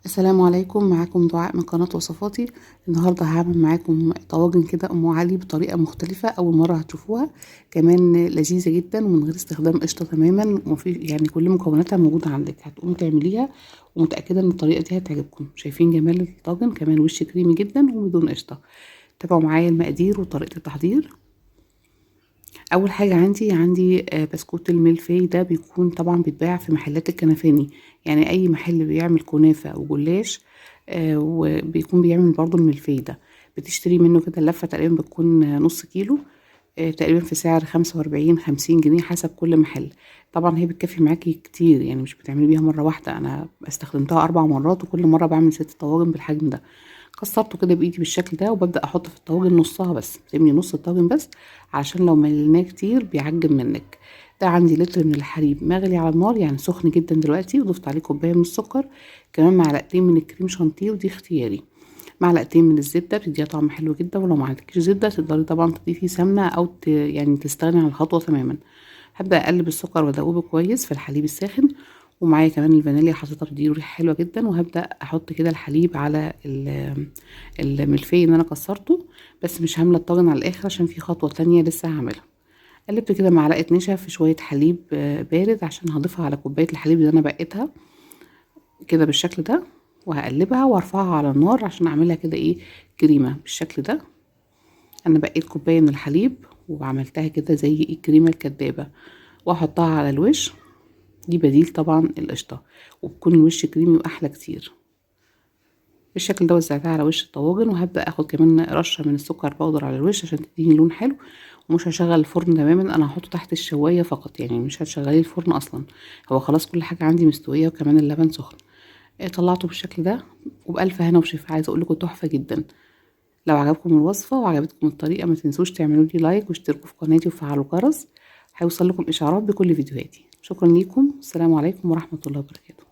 السلام عليكم. معاكم دعاء من قناة وصفاتي. النهاردة هعمل معاكم طواجن كده ام علي بطريقة مختلفة، اول مرة هتشوفوها، كمان لذيذة جدا ومن غير استخدام قشطة تماما، وفي يعني كل مكوناتها موجودة عندك، هتقومي تعمليها ومتأكدة ان الطريقة دي هتعجبكم. شايفين جمال الطاجن؟ كمان وش كريمي جدا وبدون قشطة. تابعوا معايا المقادير وطريقة التحضير. اول حاجه عندي بسكوت الملفي، ده بيكون طبعا بيتباع في محلات الكنفاني، يعني اي محل بيعمل كنافه وجلاش وبيكون بيعمل برضو الملفي ده، بتشتري منه كده اللفه، تقريبا بتكون نص كيلو، تقريبا في سعر 45-50 جنيه حسب كل محل. طبعا هي بتكفي معاكي كتير، يعني مش بتعملي بيها مره واحده، انا استخدمتها 4 مرات وكل مره بعمل 6 طواجن بالحجم ده. كسرته كده بايدي بالشكل ده، وببدا احط في الطاجن نصها بس، سيبني نص الطاجن بس عشان لو مليناه كتير بيعجن منك. ده عندي لتر من الحليب مغلي على النار، يعني سخن جدا دلوقتي، وضفت عليه كوبايه من السكر، كمان معلقتين من الكريم شانتيه ودي اختياري، معلقتين من الزبده بتديها طعم حلو جدا، ولو ما عندكيش زبده تقدري طبعا تضيفي سمنه او يعني تستغني عن الخطوه تماما. هبدا اقلب السكر وادوبه كويس في الحليب الساخن، ومعايا كمان الفانيليا حطيتها بتديله ريحه حلوه جدا، وهبدا احط كده الحليب على الملفي اللي انا كسرته، بس مش هامله الطاجن على الاخر عشان في خطوه تانية لسه هعملها. قلبت كده معلقه نشا في شويه حليب بارد عشان هضيفها على كوبايه الحليب اللي انا بقيتها كده بالشكل ده، وهقلبها وارفعها على النار عشان اعملها كده ايه، كريمه بالشكل ده. انا بقيت كوبايه من الحليب وعملتها كده زي ايه، الكريمه الكدابه، واحطها على الوش. دي بديل طبعا القشطه، وبكون الوش كريمي واحلى كتير. بالشكل ده وزعتها على وش الطواجن، وهبدا اخد كمان رشه من السكر باودر على الوش عشان تديني لون حلو. ومش هشغل الفرن تماما، انا هحطه تحت الشوايه فقط، يعني مش هتشغلي الفرن اصلا، هو خلاص كل حاجه عندي مستويه وكمان اللبن سخن. طلعته بالشكل ده وبألف هنا وشفا، عايزه اقول لكم تحفه جدا. لو عجبكم الوصفه وعجبتكم الطريقه، ما تنسوش تعملوا لي لايك واشتركوا في قناتي وفعلوا الجرس، هيوصل لكم اشعارات بكل فيديوهاتي. شكرا ليكم، السلام عليكم ورحمه الله وبركاته.